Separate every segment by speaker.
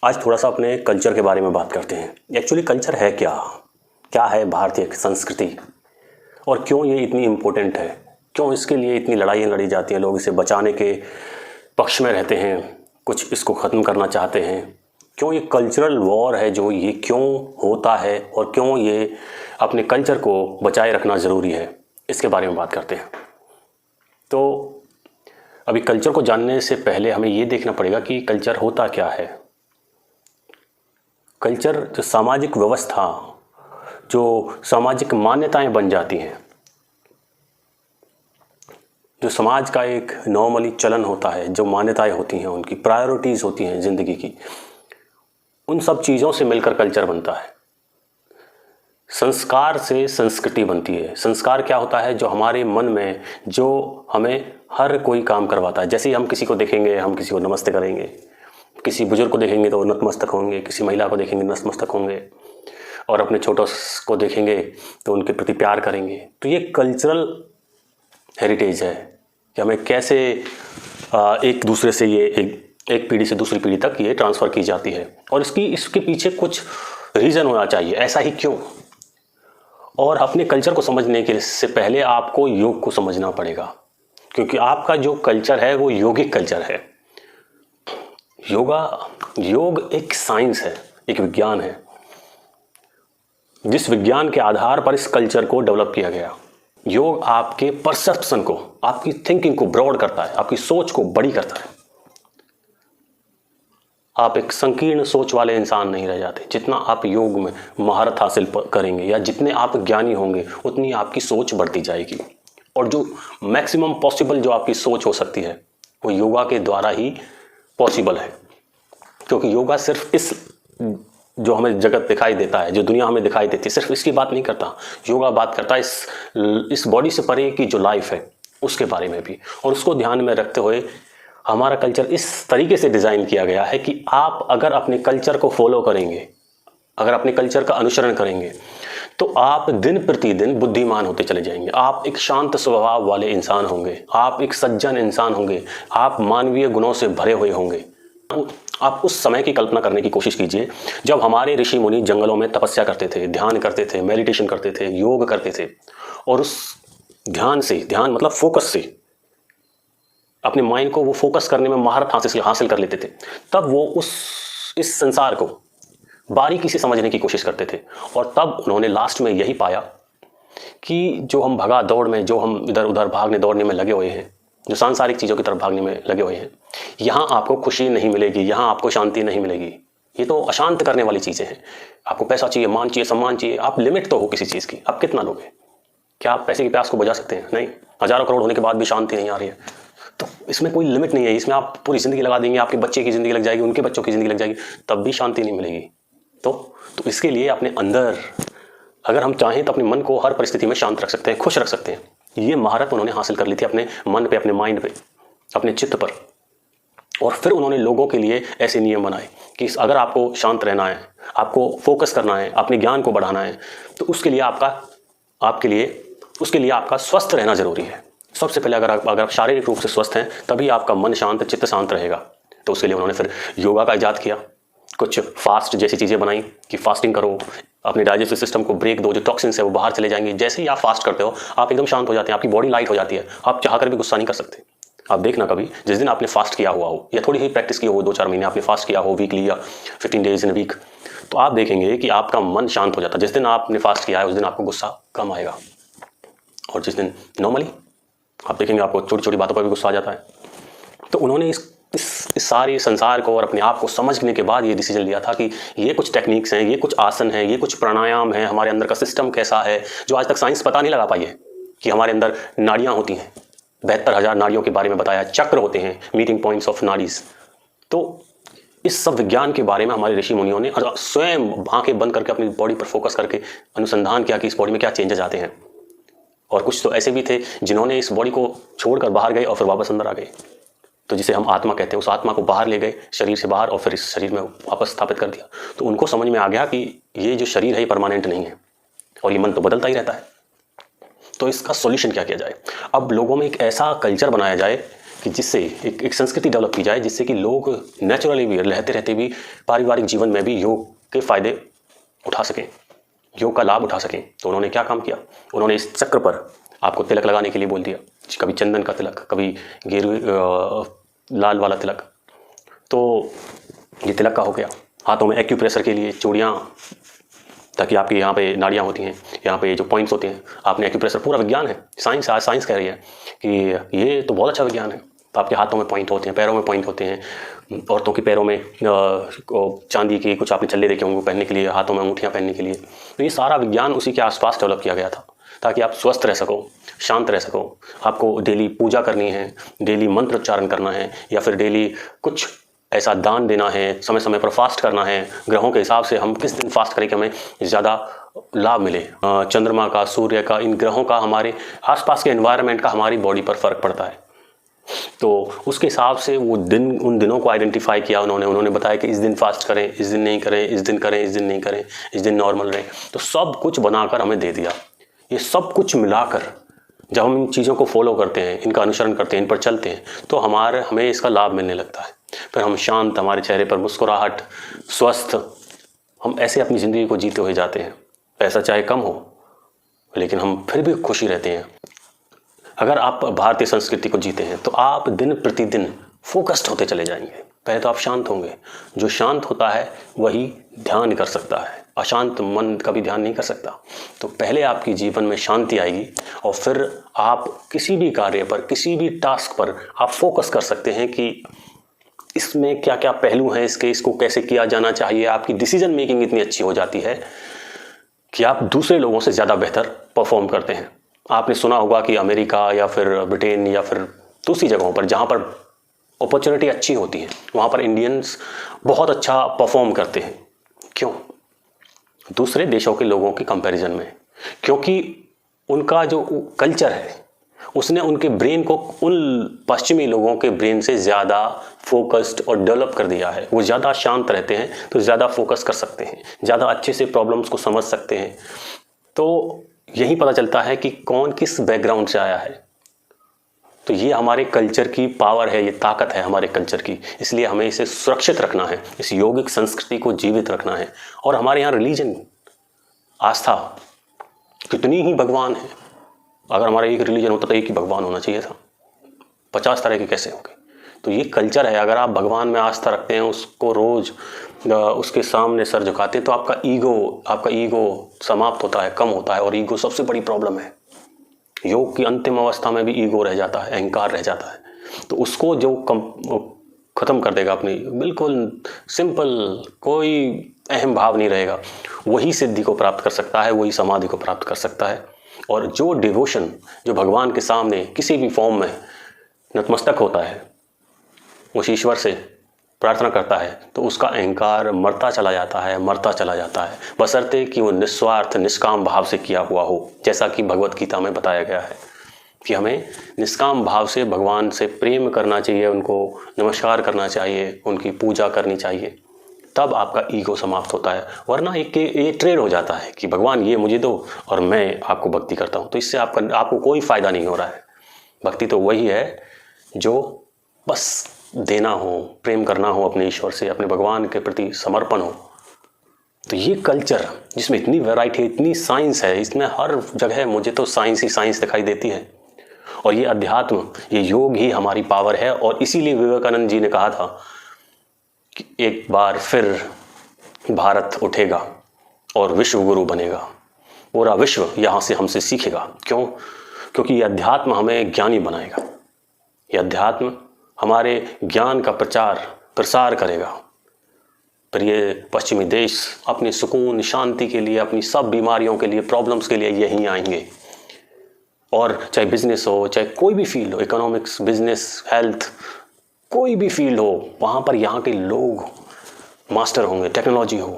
Speaker 1: आज थोड़ा सा अपने कल्चर के बारे में बात करते हैं। एक्चुअली कल्चर है क्या? क्या है भारतीय संस्कृति और क्यों ये इतनी इम्पोर्टेंट है? क्यों इसके लिए इतनी लड़ाइयाँ लड़ी जाती हैं? लोग इसे बचाने के पक्ष में रहते हैं, कुछ इसको ख़त्म करना चाहते हैं। क्यों ये कल्चरल वॉर है जो ये क्यों होता है और क्यों ये अपने कल्चर को बचाए रखना ज़रूरी है, इसके बारे में बात करते हैं। तो अभी कल्चर को जानने से पहले हमें ये देखना पड़ेगा कि कल्चर होता क्या है। कल्चर जो सामाजिक व्यवस्था, जो सामाजिक मान्यताएं बन जाती हैं, जो समाज का एक नॉर्मली चलन होता है, जो मान्यताएं होती हैं, उनकी प्रायोरिटीज़ होती हैं ज़िंदगी की, उन सब चीज़ों से मिलकर कल्चर बनता है। संस्कार से संस्कृति बनती है। संस्कार क्या होता है? जो हमारे मन में, जो हमें हर कोई काम करवाता है। जैसे ही हम किसी को देखेंगे, हम किसी को नमस्ते करेंगे, किसी बुजुर्ग को देखेंगे तो नतमस्तक होंगे, किसी महिला को देखेंगे नतमस्तक होंगे, और अपने छोटों को देखेंगे तो उनके प्रति प्यार करेंगे। तो ये कल्चरल हेरिटेज है कि हमें कैसे एक दूसरे से ये एक पीढ़ी से दूसरी पीढ़ी तक ये ट्रांसफ़र की जाती है। और इसके पीछे कुछ रीज़न होना चाहिए, ऐसा ही क्यों। और अपने कल्चर को समझने के से पहले आपको योग को समझना पड़ेगा, क्योंकि आपका जो कल्चर है वो योगिक कल्चर है। योग एक साइंस है, एक विज्ञान है, जिस विज्ञान के आधार पर इस कल्चर को डेवलप किया गया। योग आपके परसेप्शन को, आपकी थिंकिंग को ब्रॉड करता है, आपकी सोच को बड़ी करता है। आप एक संकीर्ण सोच वाले इंसान नहीं रह जाते। जितना आप योग में महारत हासिल करेंगे या जितने आप ज्ञानी होंगे, उतनी आपकी सोच बढ़ती जाएगी। और जो मैक्सिमम पॉसिबल जो आपकी सोच हो सकती है वो योगा के द्वारा ही पॉसिबल है। क्योंकि योगा सिर्फ इस जो हमें जगत दिखाई देता है, जो दुनिया हमें दिखाई देती है, सिर्फ इसकी बात नहीं करता। योगा बात करता है इस बॉडी से परे की जो लाइफ है उसके बारे में भी। और उसको ध्यान में रखते हुए हमारा कल्चर इस तरीके से डिज़ाइन किया गया है कि आप अगर अपने कल्चर को फॉलो करेंगे, अगर अपने कल्चर का अनुसरण करेंगे, तो आप दिन प्रतिदिन बुद्धिमान होते चले जाएंगे। आप एक शांत स्वभाव वाले इंसान होंगे, आप एक सज्जन इंसान होंगे, आप मानवीय गुणों से भरे हुए होंगे। आप उस समय की कल्पना करने की कोशिश कीजिए जब हमारे ऋषि मुनि जंगलों में तपस्या करते थे, ध्यान करते थे, मेडिटेशन करते थे, योग करते थे, और उस ध्यान मतलब फोकस से अपने माइंड को वो फोकस करने में महारत हासिल कर लेते थे। तब वो इस संसार को बारीकी से समझने की कोशिश करते थे। और तब उन्होंने लास्ट में यही पाया कि जो हम भगा दौड़ में, जो हम इधर उधर भागने दौड़ने में लगे हुए हैं, जो सांसारिक चीज़ों की तरफ भागने में लगे हुए हैं, यहाँ आपको खुशी नहीं मिलेगी, यहाँ आपको शांति नहीं मिलेगी। ये तो अशांत करने वाली चीज़ें हैं। आपको पैसा चाहिए, मान चाहिए, सम्मान चाहिए। आप लिमिट तो हो किसी चीज़ की, आप कितना लोगे? क्या आप पैसे की प्यास को बुझा सकते हैं? नहीं। हजारों करोड़ होने के बाद भी शांति नहीं आ रही है, तो इसमें कोई लिमिट नहीं है। इसमें आप पूरी ज़िंदगी लगा देंगे, आपके बच्चे की ज़िंदगी लग जाएगी, उनके बच्चों की ज़िंदगी लग जाएगी, तब भी शांति नहीं मिलेगी। तो इसके लिए अपने अंदर अगर हम चाहें तो अपने मन को हर परिस्थिति में शांत रख सकते हैं, खुश रख सकते हैं। ये महारत उन्होंने हासिल कर ली थी अपने मन पे, अपने माइंड पे, अपने चित्त पर। और फिर उन्होंने लोगों के लिए ऐसे नियम बनाए कि अगर आपको शांत रहना है, आपको फोकस करना है, अपने ज्ञान को बढ़ाना है, तो उसके लिए आपका स्वस्थ रहना जरूरी है। सबसे पहले अगर आप शारीरिक रूप से स्वस्थ हैं, तभी आपका मन शांत, चित्त शांत रहेगा। तो उसके लिए उन्होंने फिर योगा का इजाद किया, कुछ फास्ट जैसी चीज़ें बनाई कि फास्टिंग करो, अपने डाइजेस्टिव सिस्टम को ब्रेक दो, जो टॉक्सिन्स है वो बाहर चले जाएंगे। जैसे ही आप फास्ट करते हो, आप एकदम शांत हो जाते हैं, आपकी बॉडी लाइट हो जाती है, आप चाह कर भी गुस्सा नहीं कर सकते। आप देखना कभी जिस दिन आपने फास्ट किया हुआ हो, या थोड़ी ही प्रैक्टिस की हो, 2-4 महीने आपने फास्ट किया हो, वीकली या 15 डेज इन वीक, तो आप देखेंगे कि आपका मन शांत हो जाता है। जिस दिन आपने फास्ट किया है उस दिन आपको गुस्सा कम आएगा। और जिस दिन नॉर्मली आप देखेंगे आपको छोटी छोटी बातों पर भी गुस्सा आ जाता है। तो उन्होंने इस सारे संसार को और अपने आप को समझने के बाद ये डिसीजन लिया था कि ये कुछ टेक्निक्स हैं, ये कुछ आसन हैं, ये कुछ प्राणायाम हैं, हमारे अंदर का सिस्टम कैसा है, जो आज तक साइंस पता नहीं लगा पाई है। कि हमारे अंदर नाड़ियाँ होती हैं, 72,000 नाड़ियों के बारे में बताया, चक्र होते हैं, मीटिंग पॉइंट्स ऑफ नाड़ीज। तो इस सब विज्ञान के बारे में हमारे ऋषि मुनियों ने स्वयं आंखें बंद करके अपनी बॉडी पर फोकस करके अनुसंधान किया कि इस बॉडी में क्या चेंजेस आते हैं। और कुछ तो ऐसे भी थे जिन्होंने इस बॉडी को छोड़कर बाहर गए और फिर वापस अंदर आ गए। तो जिसे हम आत्मा कहते हैं, उस आत्मा को बाहर ले गए शरीर से बाहर, और फिर इस शरीर में वापस स्थापित कर दिया। तो उनको समझ में आ गया कि ये जो शरीर है ये परमानेंट नहीं है, और ये मन तो बदलता ही रहता है। तो इसका सॉल्यूशन क्या किया जाए? अब लोगों में एक ऐसा कल्चर बनाया जाए कि जिससे एक संस्कृति डेवलप की जाए जिससे कि लोग नेचुरली भी रहते रहते भी पारिवारिक जीवन में भी योग के फायदे उठा सकें, योग का लाभ उठा सकें। तो उन्होंने क्या काम किया, उन्होंने इस चक्र पर आपको तिलक लगाने के लिए बोल दिया, कभी चंदन का तिलक, कभी गेरुए लाल वाला तिलक। तो ये तिलक का हो गया। हाथों में एक्यूप्रेशर के लिए चूड़ियाँ, ताकि आपकी यहाँ पे नाड़ियाँ होती हैं, यहाँ पे जो पॉइंट्स होते हैं, आपने एक्यूप्रेशर, पूरा विज्ञान है, साइंस, आज साइंस कह रही है कि ये तो बहुत अच्छा विज्ञान है। तो आपके हाथों में पॉइंट होते हैं, पैरों में पॉइंट होते हैं, औरतों के पैरों में चांदी की कुछ आपने छल्ले देखे होंगे पहनने के लिए, हाथों में अंगूठियाँ पहनने के लिए। तो ये सारा विज्ञान उसी के आसपास डेवलप किया गया था, ताकि आप स्वस्थ रह सको, शांत रह सको। आपको डेली पूजा करनी है, डेली मंत्र उच्चारण करना है, या फिर डेली कुछ ऐसा दान देना है, समय समय पर फास्ट करना है। ग्रहों के हिसाब से हम किस दिन फास्ट करें कि हमें ज़्यादा लाभ मिले। चंद्रमा का, सूर्य का, इन ग्रहों का, हमारे आसपास के एनवायरनमेंट का हमारी बॉडी पर फ़र्क पड़ता है। तो उसके हिसाब से वो दिन, उन दिनों को आइडेंटिफाई किया उन्होंने बताया कि इस दिन फास्ट करें, इस दिन नहीं करें, इस दिन करें, इस दिन नहीं करें, इस दिन नॉर्मल रहें। तो सब कुछ बनाकर हमें दे दिया। ये सब कुछ मिलाकर जब हम इन चीज़ों को फॉलो करते हैं, इनका अनुसरण करते हैं, इन पर चलते हैं, तो हमें इसका लाभ मिलने लगता है। फिर हम शांत, हमारे चेहरे पर मुस्कुराहट, स्वस्थ, हम ऐसे अपनी ज़िंदगी को जीते हुए जाते हैं। पैसा चाहे कम हो लेकिन हम फिर भी खुशी रहते हैं। अगर आप भारतीय संस्कृति को जीते हैं तो आप दिन प्रतिदिन फोकस्ड होते चले जाएंगे। पहले तो आप शांत होंगे। जो शांत होता है वही ध्यान कर सकता है, अशांत मन कभी ध्यान नहीं कर सकता। तो पहले आपकी जीवन में शांति आएगी और फिर आप किसी भी कार्य पर, किसी भी टास्क पर आप फोकस कर सकते हैं कि इसमें क्या क्या पहलू हैं इसके, इसको कैसे किया जाना चाहिए। आपकी डिसीजन मेकिंग इतनी अच्छी हो जाती है कि आप दूसरे लोगों से ज़्यादा बेहतर परफॉर्म करते हैं। आपने सुना होगा कि अमेरिका या फिर ब्रिटेन या फिर दूसरी जगहों पर जहाँ पर अपॉर्चुनिटी अच्छी होती है, वहाँ पर इंडियंस बहुत अच्छा परफॉर्म करते हैं। क्यों? दूसरे देशों के लोगों के कंपैरिजन में, क्योंकि उनका जो कल्चर है उसने उनके ब्रेन को उन पश्चिमी लोगों के ब्रेन से ज़्यादा फोकस्ड और डेवलप कर दिया है। वो ज़्यादा शांत रहते हैं तो ज़्यादा फोकस कर सकते हैं, ज़्यादा अच्छे से प्रॉब्लम्स को समझ सकते हैं। तो यही पता चलता है कि कौन किस बैकग्राउंड से आया है। तो ये हमारे कल्चर की पावर है, ये ताकत है हमारे कल्चर की। इसलिए हमें इसे सुरक्षित रखना है, इस यौगिक संस्कृति को जीवित रखना है। और हमारे यहाँ रिलीजन, आस्था, कितनी ही भगवान है। अगर हमारा एक रिलीजन होता तो एक ही भगवान होना चाहिए था, 50 तरह के कैसे होंगे। तो ये कल्चर है। अगर आप भगवान में आस्था रखते हैं, उसको रोज़ उसके सामने सर झुकाते हैं, तो आपका ईगो समाप्त होता है, कम होता है। और ईगो सबसे बड़ी प्रॉब्लम है। योग की अंतिम अवस्था में भी ईगो रह जाता है, अहंकार रह जाता है। तो उसको जो ख़त्म कर देगा, अपनी बिल्कुल सिंपल, कोई अहम भाव नहीं रहेगा, वही सिद्धि को प्राप्त कर सकता है, वही समाधि को प्राप्त कर सकता है। और जो डिवोशन, जो भगवान के सामने किसी भी फॉर्म में नतमस्तक होता है, उस ईश्वर से प्रार्थना करता है, तो उसका अहंकार मरता चला जाता है, बशर्ते कि वो निस्वार्थ, निष्काम भाव से किया हुआ हो। जैसा कि भगवत गीता में बताया गया है कि हमें निष्काम भाव से भगवान से प्रेम करना चाहिए, उनको नमस्कार करना चाहिए, उनकी पूजा करनी चाहिए, तब आपका ईगो समाप्त होता है। वरना ये ट्रेड हो जाता है कि भगवान ये मुझे दो और मैं आपको भक्ति करता हूँ। तो इससे आपको कोई फ़ायदा नहीं हो रहा है। भक्ति तो वही है जो बस देना हो, प्रेम करना हो अपने ईश्वर से, अपने भगवान के प्रति समर्पण हो। तो ये कल्चर जिसमें इतनी वैरायटी, इतनी साइंस है, इसमें हर जगह मुझे तो साइंस ही साइंस दिखाई देती है। और ये अध्यात्म, ये योग ही हमारी पावर है। और इसीलिए विवेकानंद जी ने कहा था कि एक बार फिर भारत उठेगा और विश्व गुरु बनेगा, पूरा विश्व यहाँ से हमसे सीखेगा। क्यों? क्योंकि ये अध्यात्म हमें ज्ञानी बनाएगा। ये अध्यात्म हमारे ज्ञान का प्रसार करेगा। फिर ये पश्चिमी देश अपनी सुकून, शांति के लिए, अपनी सब बीमारियों के लिए, प्रॉब्लम्स के लिए यहीं आएंगे। और चाहे बिजनेस हो, चाहे कोई भी फील्ड हो, इकोनॉमिक्स, बिजनेस, हेल्थ, कोई भी फील्ड हो, वहाँ पर यहाँ के लोग मास्टर होंगे। टेक्नोलॉजी हो,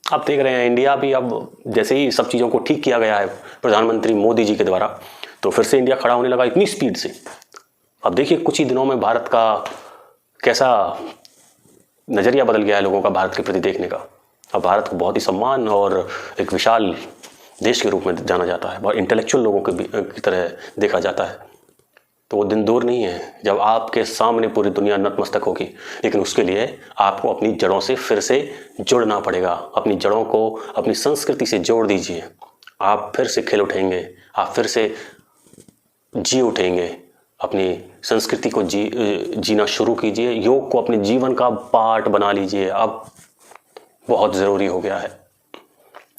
Speaker 1: आप देख रहे हैं इंडिया भी अब जैसे ही सब चीज़ों को ठीक किया गया है प्रधानमंत्री मोदी जी के द्वारा, तो फिर से इंडिया खड़ा होने लगा इतनी स्पीड से। अब देखिए कुछ ही दिनों में भारत का कैसा नज़रिया बदल गया है लोगों का भारत के प्रति देखने का। अब भारत को बहुत ही सम्मान और एक विशाल देश के रूप में जाना जाता है, बहुत इंटेलेक्चुअल लोगों की तरह देखा जाता है। तो वो दिन दूर नहीं है जब आपके सामने पूरी दुनिया नतमस्तक होगी। लेकिन उसके लिए आपको अपनी जड़ों से फिर से जुड़ना पड़ेगा। अपनी जड़ों को अपनी संस्कृति से जोड़ दीजिए। आप फिर से खिल उठेंगे, आप फिर से जी उठेंगे। अपनी संस्कृति को जीना शुरू कीजिए। योग को अपने जीवन का पार्ट बना लीजिए। अब बहुत ज़रूरी हो गया है।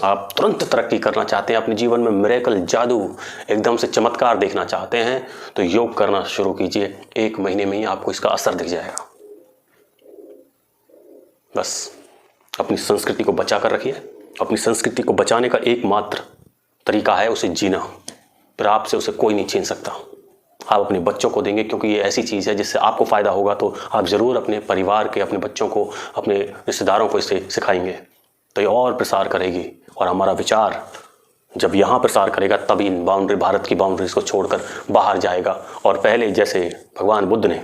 Speaker 1: आप तुरंत तरक्की करना चाहते हैं, अपने जीवन में मिरेकल, जादू, एकदम से चमत्कार देखना चाहते हैं, तो योग करना शुरू कीजिए। 1 महीने में ही आपको इसका असर दिख जाएगा। बस अपनी संस्कृति को बचा कर रखिए। अपनी संस्कृति को बचाने का एकमात्र तरीका है उसे जीना। फिर आपसे उसे कोई नहीं छीन सकता। आप अपने बच्चों को देंगे, क्योंकि ये ऐसी चीज़ है जिससे आपको फ़ायदा होगा, तो आप ज़रूर अपने परिवार के, अपने बच्चों को, अपने रिश्तेदारों को इसे सिखाएंगे, तो ये और प्रसार करेगी। और हमारा विचार जब यहाँ प्रसार करेगा तभी इन बाउंड्री, भारत की बाउंड्रीज को छोड़कर बाहर जाएगा। और पहले जैसे भगवान बुद्ध ने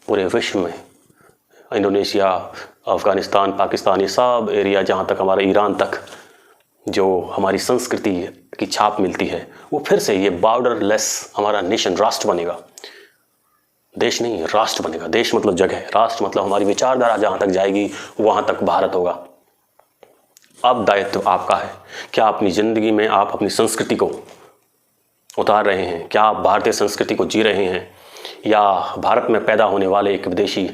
Speaker 1: पूरे विश्व में, इंडोनेशिया, अफ़गानिस्तान, पाकिस्तान, ये सब एरिया, जहाँ तक हमारा ईरान तक जो हमारी संस्कृति की छाप मिलती है, वो फिर से ये बॉर्डरलेस हमारा नेशन, राष्ट्र बनेगा। देश नहीं, राष्ट्र बनेगा। देश मतलब जगह, राष्ट्र मतलब हमारी विचारधारा जहाँ तक जाएगी वहाँ तक भारत होगा। अब दायित्व आपका है। क्या अपनी ज़िंदगी में आप अपनी संस्कृति को उतार रहे हैं? क्या आप भारतीय संस्कृति को जी रहे हैं, या भारत में पैदा होने वाले एक विदेशी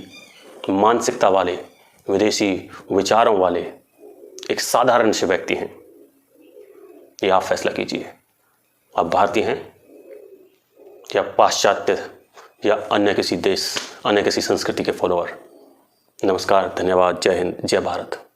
Speaker 1: मानसिकता वाले, विदेशी विचारों वाले एक साधारण से व्यक्ति हैं? ये आप फैसला कीजिए। आप भारतीय हैं या पाश्चात्य या अन्य किसी देश, अन्य किसी संस्कृति के फॉलोअर। नमस्कार, धन्यवाद, जय हिंद, जय भारत।